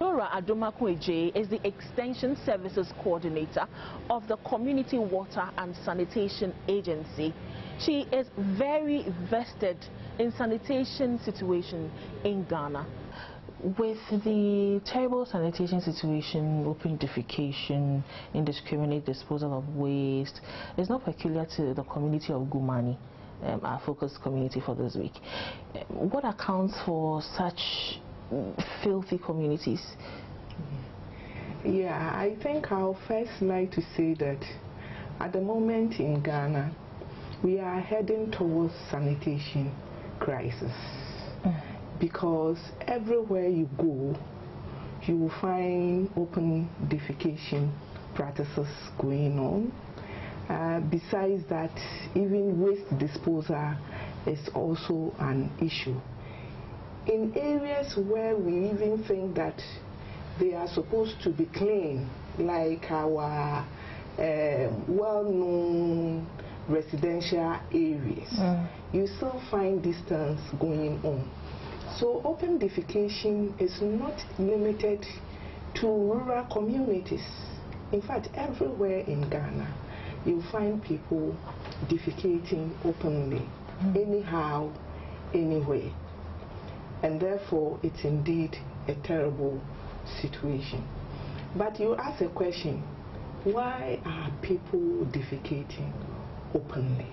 Dora Adomakweje is the Extension Services Coordinator of the Community Water and Sanitation Agency. She is very vested in sanitation situation in Ghana. With the terrible sanitation situation, open defecation, indiscriminate disposal of waste, it's not peculiar to the community of Gumani, our focus community for this week. What accounts for such filthy communities? Yeah, I think I'll first like to say that at the moment in Ghana, we are heading towards sanitation crisis. Because everywhere you go, you will find open defecation practices going on. Besides that, even waste disposal is also an issue. In areas where we even think that they are supposed to be clean, like our well-known residential areas, you still find distance going on. So open defecation is not limited to rural communities. In fact, everywhere in Ghana, you find people defecating openly, anyhow, anywhere. And therefore, it's indeed a terrible situation. But you ask a question, why are people defecating openly?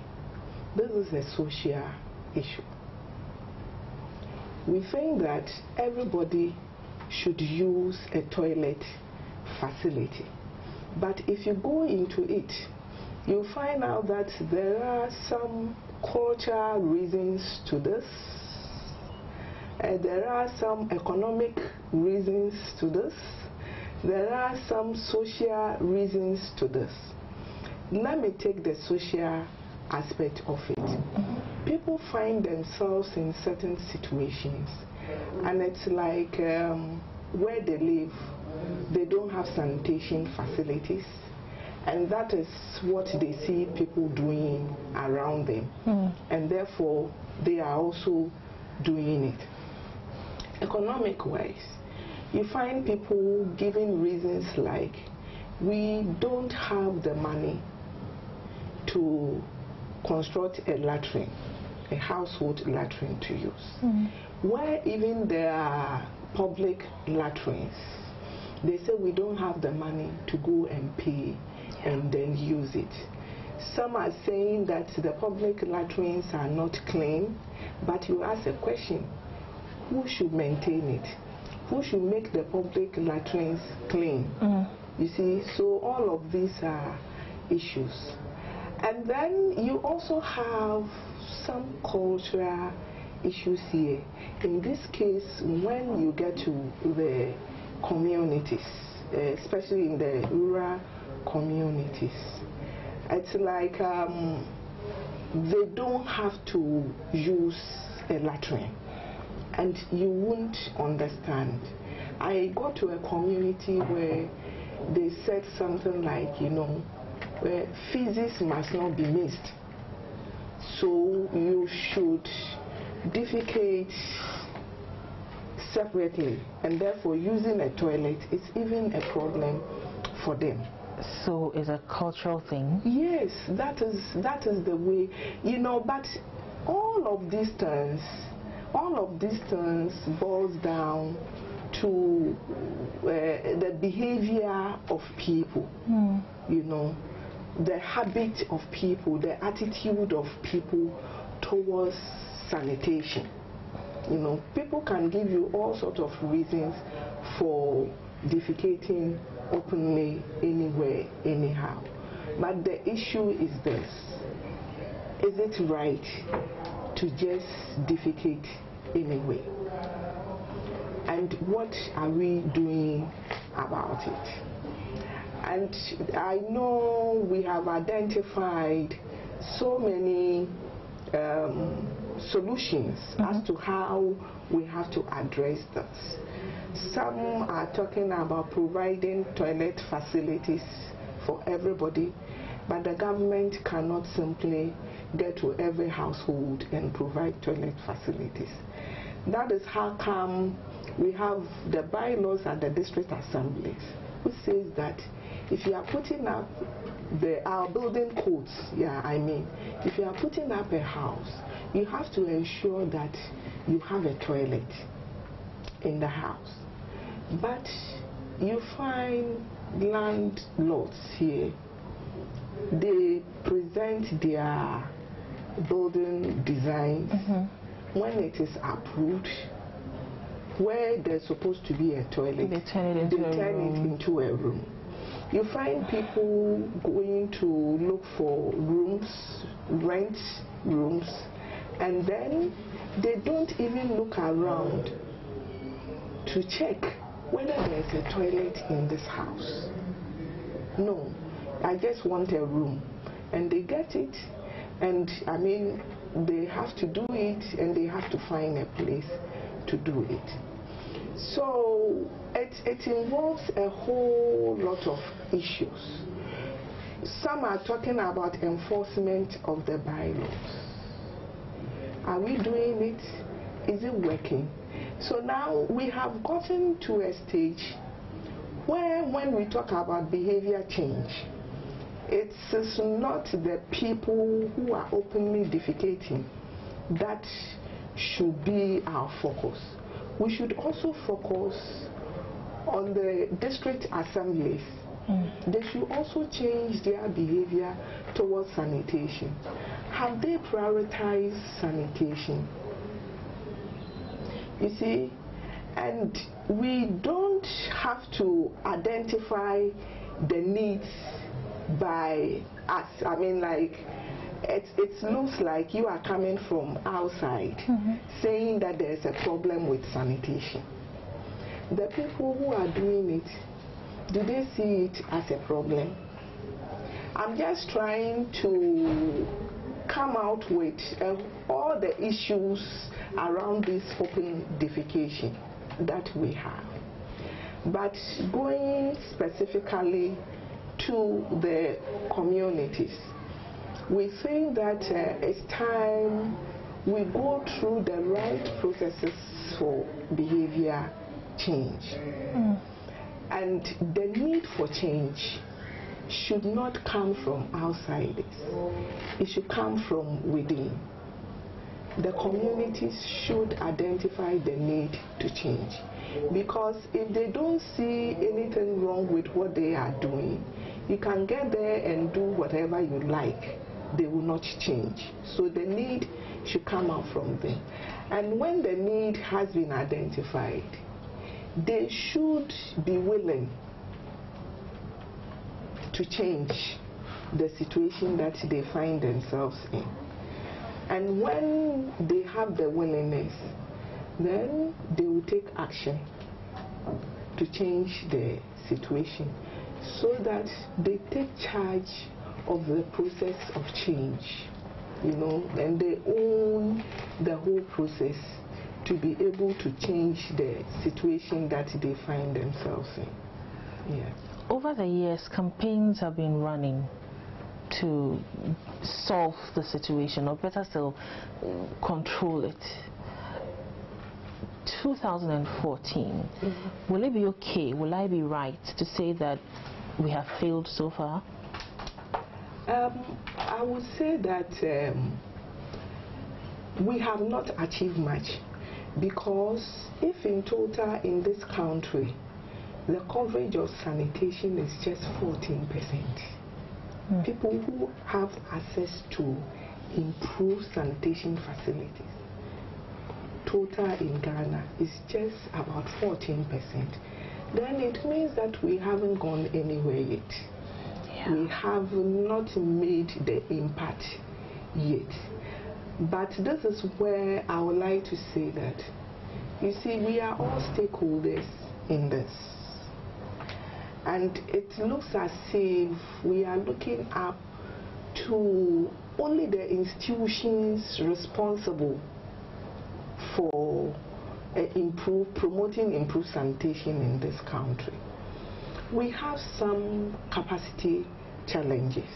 This is a social issue. We think that everybody should use a toilet facility. But if you go into it, you find out that there are some cultural reasons to this. There are some economic reasons to this. There are some social reasons to this. Let me take the social aspect of it. People find themselves in certain situations, and it's like where they live, they don't have sanitation facilities, and that is what they see people doing around them, and therefore they are also doing it. Economic wise, you find people giving reasons like, we don't have the money to construct a latrine, a household latrine to use. Where even there are public latrines, they say we don't have the money to go and pay and then use it. Some are saying that the public latrines are not clean, but you ask a question, who should maintain it? Who should make the public latrines clean? You see, so all of these are issues. And then you also have some cultural issues here. In this case, when you get to the communities, especially in the rural communities, it's like they don't have to use a latrine, and you won't understand. I go to a community where they said something like, you know, where feces must not be mixed, so you should defecate separately, and therefore using a toilet is even a problem for them. So it's a cultural thing? Yes, that is the way, you know. But all of these things boils down to the behavior of people, you know, the habit of people, the attitude of people towards sanitation. You know, people can give you all sorts of reasons for defecating openly anywhere, anyhow. But the issue is this: is it right to just defecate anyway? And what are we doing about it? And I know we have identified so many solutions as to how we have to address this. Some are talking about providing toilet facilities for everybody, but the government cannot simply get to every household and provide toilet facilities. That is how come we have the bylaws at the district assemblies, which says that if you are putting up our building codes, if you are putting up a house, you have to ensure that you have a toilet in the house. But you find landlords here, they present their building designs when it is approved, where there's supposed to be a toilet, they turn it into a room. You find people going to look for rooms, rent rooms, and then they don't even look around to check whether there's a toilet in this house. No, I just want a room. And they get it, and I mean, they have to do it, and they have to find a place to do it. So it involves a whole lot of issues. Some are talking about enforcement of the bylaws. Are we doing it? Is it working? So now we have gotten to a stage where when we talk about behavior change, it is not the people who are openly defecating that should be our focus. We should also focus on the district assemblies. They should also change their behavior towards sanitation. Have they prioritized sanitation? You see, and we don't have to identify the needs by us. I mean, like, it looks like you are coming from outside saying that there's a problem with sanitation. The people who are doing it, do they see it as a problem? I'm just trying to come out with all the issues around this open defecation that we have. But going specifically to the communities, we think that it's time we go through the right processes for behavior change. And the need for change should not come from outsiders. It should come from within. The communities should identify the need to change. Because if they don't see anything wrong with what they are doing, you can get there and do whatever you like. They will not change. So the need should come out from them. And when the need has been identified, they should be willing to change the situation that they find themselves in. And when they have the willingness, then they will take action to change the situation so that they take charge of the process of change, and they own the whole process to be able to change the situation that they find themselves in. Yeah. Over the years, campaigns have been running to solve the situation, or better still, control it. 2014, will it be okay? Will I be right to say that we have failed so far? I would say that we have not achieved much, because if in total in this country the coverage of sanitation is just 14%, people who have access to improved sanitation facilities, total in Ghana is just about 14%, then it means that we haven't gone anywhere yet. We have not made the impact yet. But this is where I would like to say that, you see, we are all stakeholders in this. And it looks as if we are looking up to only the institutions responsible for promoting improved sanitation in this country. We have some capacity challenges.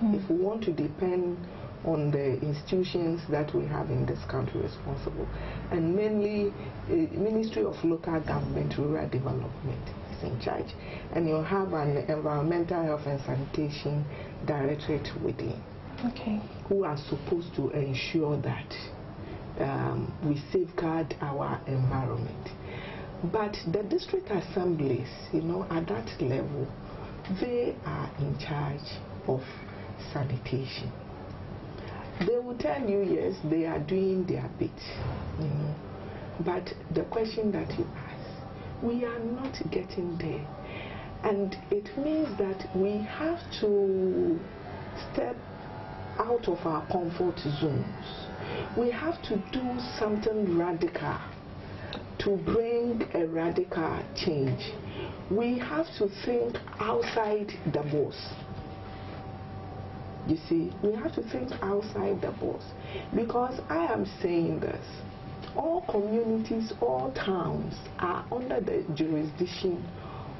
If we want to depend on the institutions that we have in this country responsible, and mainly Ministry of Local Government Rural Development is in charge, and you have an Environmental Health and Sanitation Directorate within, who are supposed to ensure that we safeguard our environment. But the district assemblies, at that level, they are in charge of sanitation. They will tell you, yes, they are doing their bit, but the question that you ask, we are not getting there. And it means that we have to step out of our comfort zones. We have to do something radical to bring a radical change. We have to think outside the box. You see, we have to think outside the box, because I am saying this, all communities, all towns are under the jurisdiction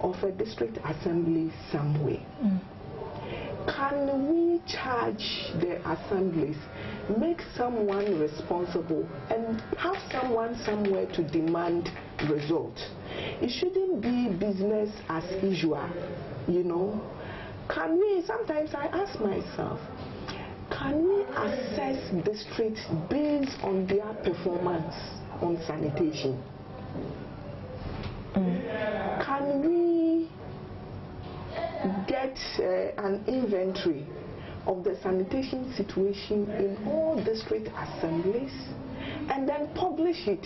of a district assembly somewhere. Can we charge the assemblies, make someone responsible, and have someone somewhere to demand results? It shouldn't be business as usual, Can we, sometimes I ask myself, can we assess districts based on their performance on sanitation? Can we get an inventory of the sanitation situation in all district assemblies and then publish it?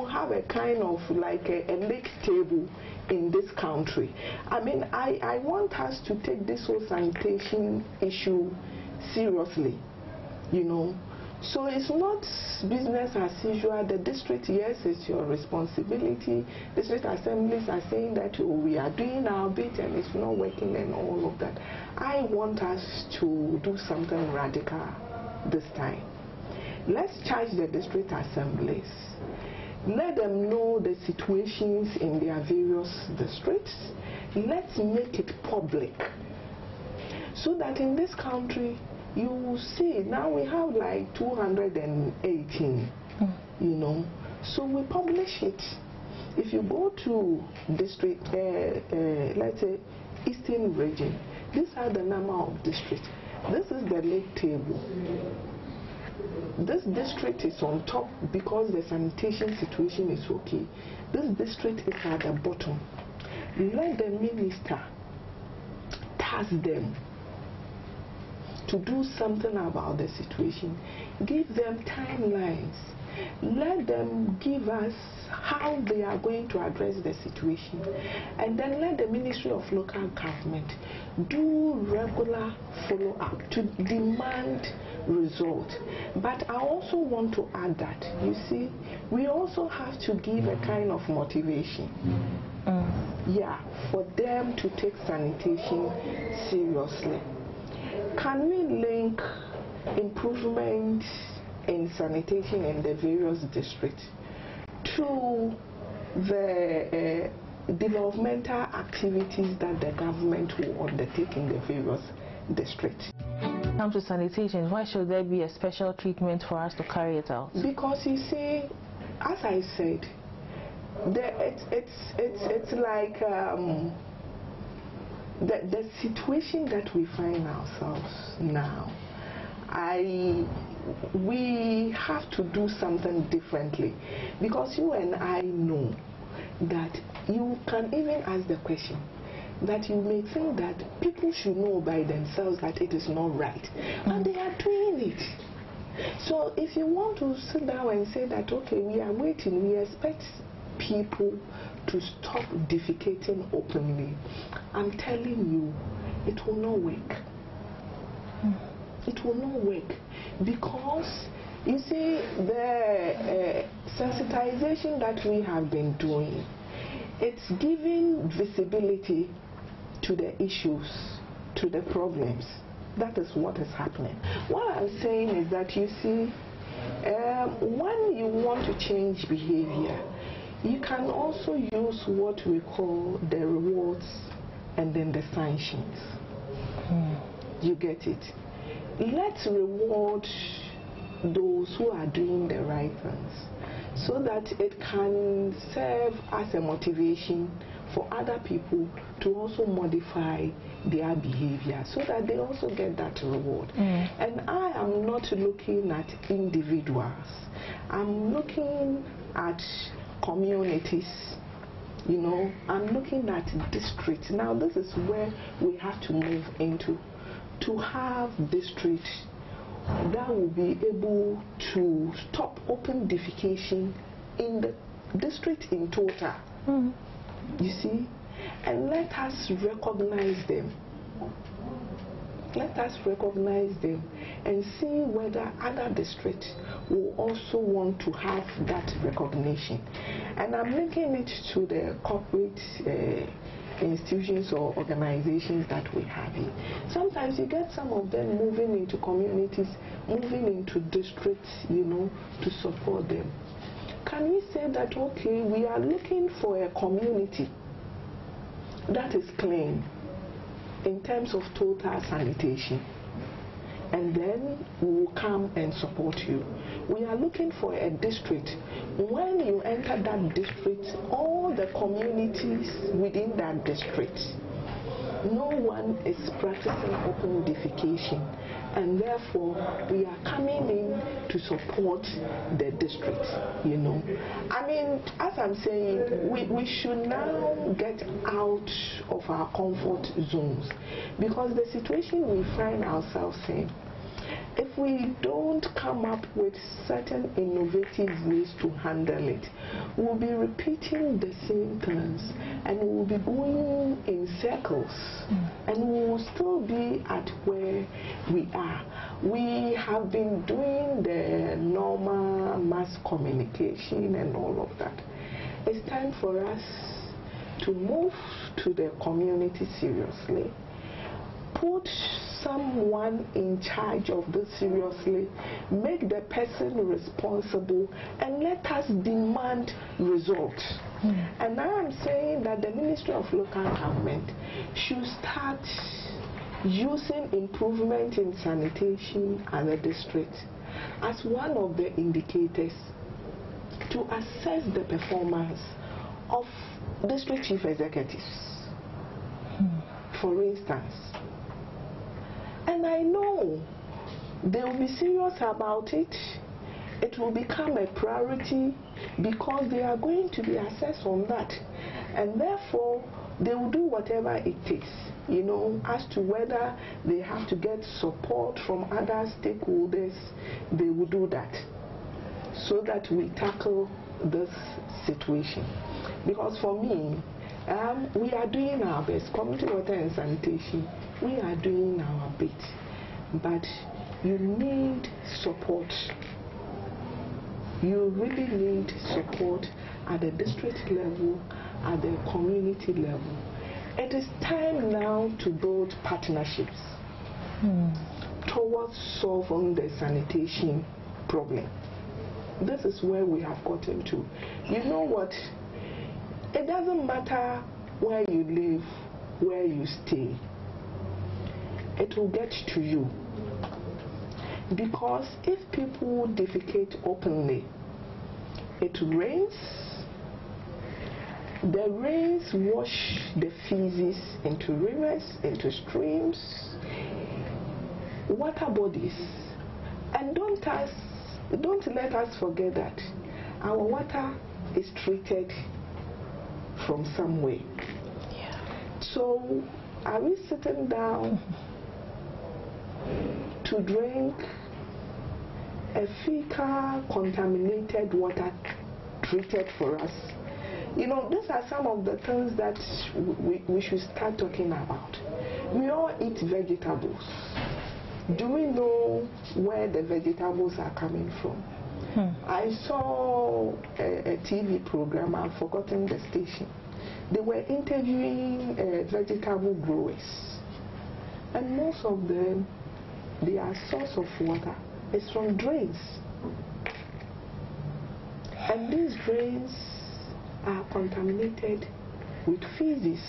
Have a kind of like a league table in this country. I mean, I want us to take this whole sanitation issue seriously, So it's not business as usual. The district, yes, it's your responsibility. District assemblies are saying that we are doing our bit and it's not working and all of that. I want us to do something radical this time. Let's charge the district assemblies. Let them know the situations in their various districts. Let's make it public, so that in this country, you will see, now we have like 218, so we publish it. If you go to district, let's say Eastern region, these are the number of districts. This is the league table. This district is on top because the sanitation situation is okay. This district is at the bottom. Let the minister task them to do something about the situation. Give them timelines. Let them give us how they are going to address the situation. And then let the Ministry of Local Government do regular follow-up to demand results. But I also want to add that, you see, we also have to give a kind of motivation. For them to take sanitation seriously. Can we link improvement in sanitation in the various districts to the developmental activities that the government will undertake in the various districts? When it comes to sanitation, why should there be a special treatment for us to carry it out? Because you see, as I said, it's like the situation that we find ourselves now. We have to do something differently, because you and I know that you can even ask the question that you may think that people should know by themselves that it is not right, and they are doing it. So if you want to sit down and say that, okay, we are waiting, we expect people to stop defecating openly, I'm telling you, it will not work. It will not work, because you see, the sensitization that we have been doing, it's giving visibility to the issues, to the problems. That is what is happening. What I'm saying is that, you see, when you want to change behavior, you can also use what we call the rewards and then the sanctions. You get it? let's reward those who are doing the right things, so that it can serve as a motivation for other people to also modify their behavior, so that they also get that reward. And I am not looking at individuals, I'm looking at communities. You know, I'm looking at districts. Now this is where we have to move into, to have districts that will be able to stop open defecation in the district in total. You see, and let us recognize them. Let us recognize them and see whether other districts will also want to have that recognition. And I'm linking it to the corporate institutions or organizations that we have here. Sometimes you get some of them moving into communities, moving into districts, you know, to support them. Can we say that, okay, we are looking for a community that is clean in terms of total sanitation, and then we will come and support you. We are looking for a district. When you enter that district, all the communities within that district, no one is practicing open defecation, and therefore we are coming in to support the district, you know. I mean, as I'm saying, we should now get out of our comfort zones, because the situation we find ourselves in, if we don't come up with certain innovative ways to handle it, we'll be repeating the same things, and we'll be going in circles, and we will still be at where we are. We have been doing the normal mass communication and all of that. It's time for us to move to the community seriously. Put someone in charge of this seriously, make the person responsible, and let us demand results. And now I'm saying that the Ministry of Local Government should start using improvement in sanitation at the district as one of the indicators to assess the performance of district chief executives, for instance. And I know they will be serious about it. It will become a priority, because they are going to be assessed on that. And therefore, they will do whatever it takes, you know, as to whether they have to get support from other stakeholders, they will do that, so that we tackle this situation. Because for me, we are doing our best. Community water and sanitation, we are doing our bit, but you need support. You really need support at the district level, at the community level. It is time now to build partnerships towards solving the sanitation problem. This is where we have gotten to. You know what? It doesn't matter where you live, where you stay. It will get to you. Because if people defecate openly, it rains. The rains wash the feces into rivers, into streams, water bodies. And don't let us forget that our water is treated from somewhere. So are we sitting down to drink a fecal contaminated water treated for us? You know, these are some of the things that we should start talking about. We all eat vegetables. Do we know where the vegetables are coming from? I saw a TV program, I've forgotten the station. They were interviewing vegetable growers, and most of them, their source of water is from drains. And these drains are contaminated with feces.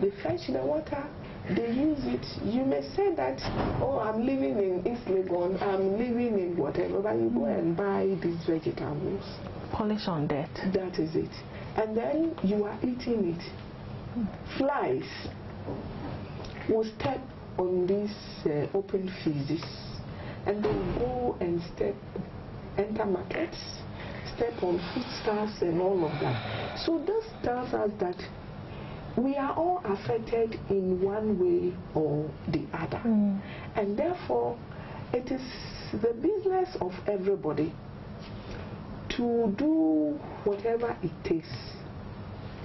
They fetch the water, they use it. You may say that, oh, I'm living in East Legon, I'm living in whatever, but you go and buy these vegetables. Polish on that. That is it. And then you are eating it. Flies will step on these open feces, and they will go and enter markets, step on foodstuffs and all of that. So this tells us that we are all affected in one way or the other. And therefore, it is the business of everybody to do whatever it takes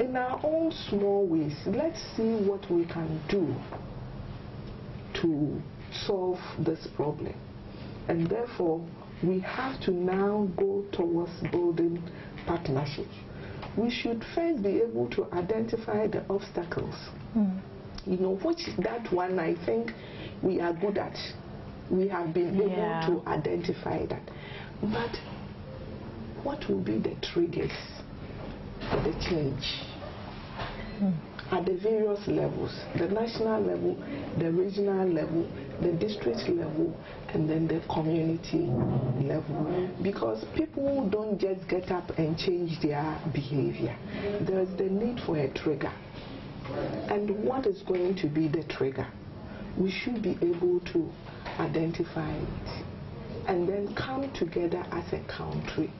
in our own small ways. Let's see what we can do to solve this problem. And therefore, we have to now go towards building partnerships. We should first be able to identify the obstacles. You know, which that one I think we are good at. We have been able to identify that. But what will be the triggers for the change? At the various levels, the national level, the regional level, the district level, and then the community level. Because people don't just get up and change their behavior. There's the need for a trigger. And what is going to be the trigger? We should be able to identify it and then come together as a country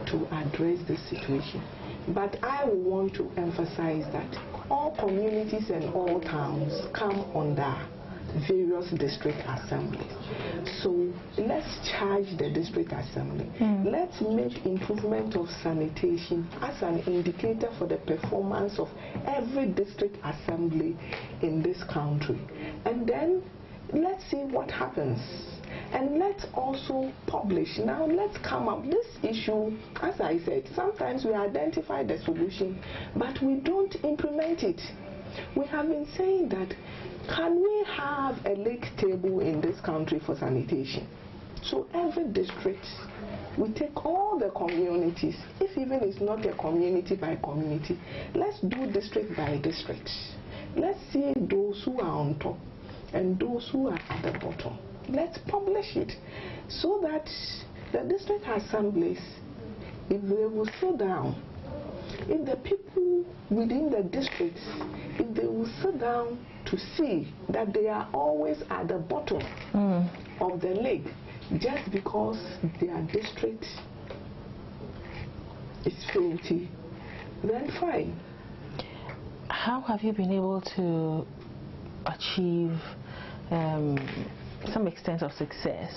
to address the situation. But I want to emphasize that all communities and all towns come under various district assemblies. So let's charge the district assembly. Let's make improvement of sanitation as an indicator for the performance of every district assembly in this country. And then let's see what happens. And let's also publish. Now let's come up this issue, as I said, sometimes we identify the solution, but we don't implement it. We have been saying that, can we have a lake table in this country for sanitation? So every district, we take all the communities, if even it's not a community by community, let's do district by district. Let's see those who are on top and those who are at the bottom. Let's publish it so that the district assemblies, if they will sit down, if the people within the districts, if they will sit down to see that they are always at the bottom of the lake just because their district is filthy, then fine. How have you been able to achieve some extent of success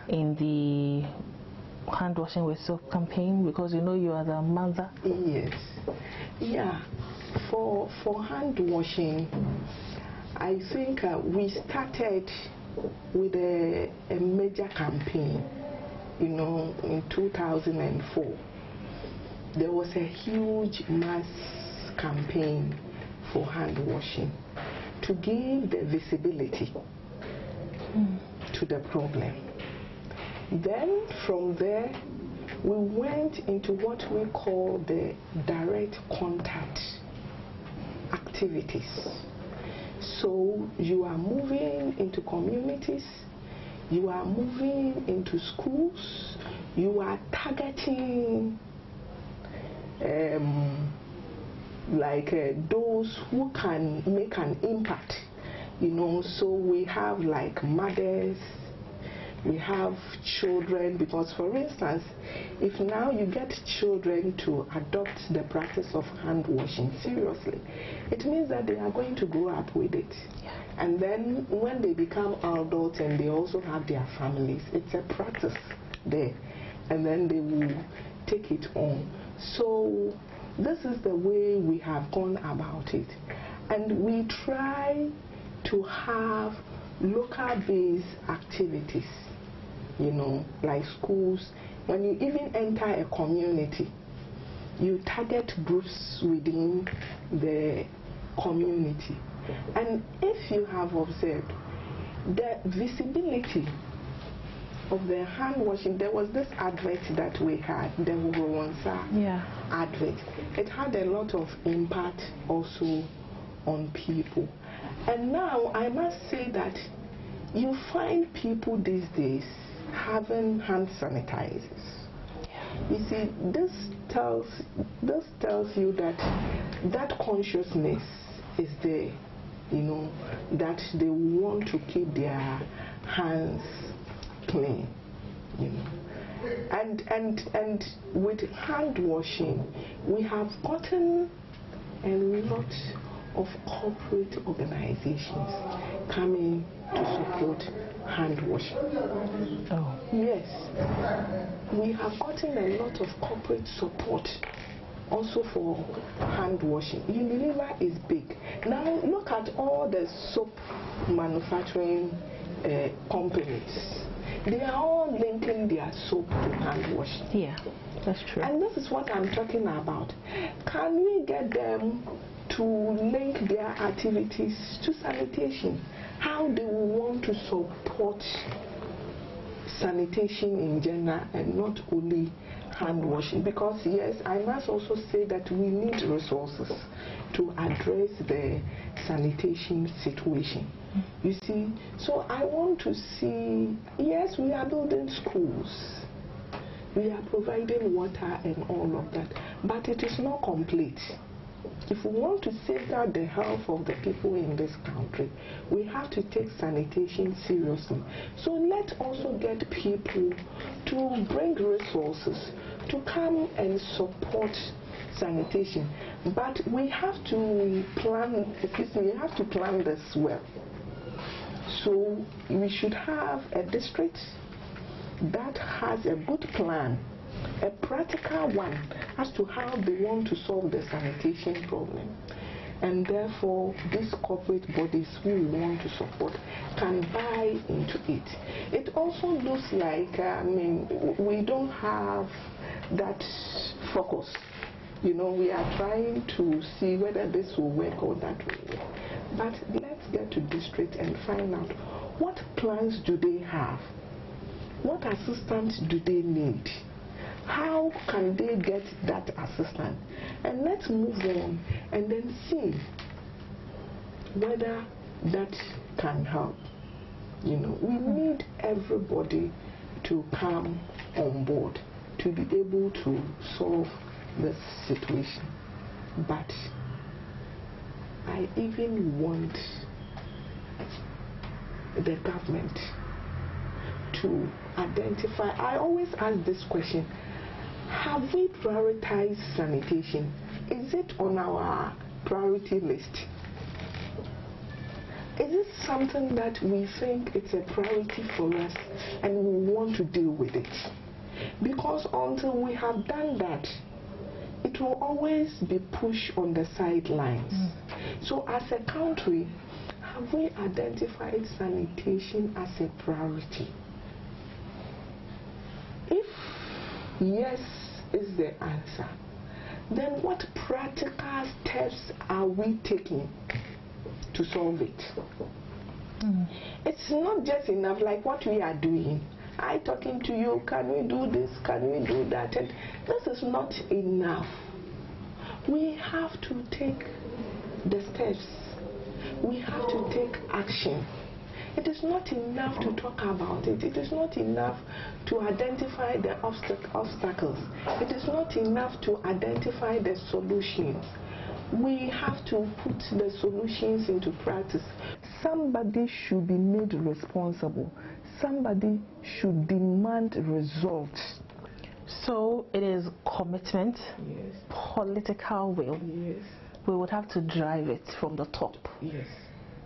in the hand washing with soap campaign? Because you know you are the mother. Yes. Yeah. For hand washing, I think we started with a major campaign, you know, in 2004. There was a huge mass campaign for hand washing to give the visibility to the problem. Then from there, we went into what we call the direct contact activities. So you are moving into communities, you are moving into schools, you are targeting those who can make an impact, you know. So we have like mothers, we have children, because for instance, if now you get children to adopt the practice of hand washing seriously, it means that they are going to grow up with it. And then when they become adults and they also have their families, it's a practice there, and then they will take it on. So this is the way we have gone about it. And we try to have local-based activities, you know, like schools. When you even enter a community, you target groups within the community. And if you have observed, the visibility of the hand washing, there was this advert that we had, the Wuronsa advert. It had a lot of impact also on people. And now I must say that you find people these days having hand sanitizers. You see, this tells you that consciousness is there, you know, that they want to keep their hands clean, you know. And with hand washing, we have gotten a lot of corporate organizations coming to support hand washing. Oh. Yes, we have gotten a lot of corporate support also for hand washing. Unilever is big. Now look at all the soap manufacturing companies. They are all linking their soap to hand washing. Yeah, that's true. And this is what I'm talking about. Can we get them to link their activities to sanitation? How they want to support sanitation in general and not only hand washing? Because yes, I must also say that we need resources to address the sanitation situation. You see, so I want to see, yes, we are building schools, we are providing water and all of that, but it is not complete. If we want to safeguard the health of the people in this country, we have to take sanitation seriously. So let's also get people to bring resources to come and support sanitation. But we have to plan, we have to plan this well. So we should have a district that has a good plan, a practical one as to how they want to solve the sanitation problem. And therefore, these corporate bodies who we want to support can buy into it. It also looks like, we don't have that focus. You know, we are trying to see whether this will work or that will work. But let's get to district and find out what plans do they have? What assistance do they need? How can they get that assistance? And let's move on and then see whether that can help. You know, we need everybody to come on board to be able to solve this situation. But I even want the government to identify. I always ask this question: have we prioritized sanitation? Is it on our priority list? Is it something that we think it's a priority for us and we want to deal with it? Because until we have done that, it will always be pushed on the sidelines. So as a country, have we identified sanitation as a priority? If yes is the answer, then what practical steps are we taking to solve it? It's not just enough like what we are doing. I talking to you, can we do this, can we do that? And this is not enough. We have to take the steps. We have to take action. It is not enough to talk about it. It is not enough to identify the obstacles. It is not enough to identify the solutions. We have to put the solutions into practice. Somebody should be made responsible. Somebody should demand results. So it is commitment, Yes. political will. Yes. We would have to drive it from the top. Yes.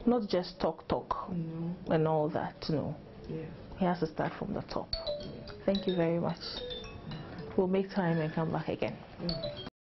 Not just talk No. and all that, no. Yes. He has to start from the top. Yes. Thank you very much. We'll make time and come back again.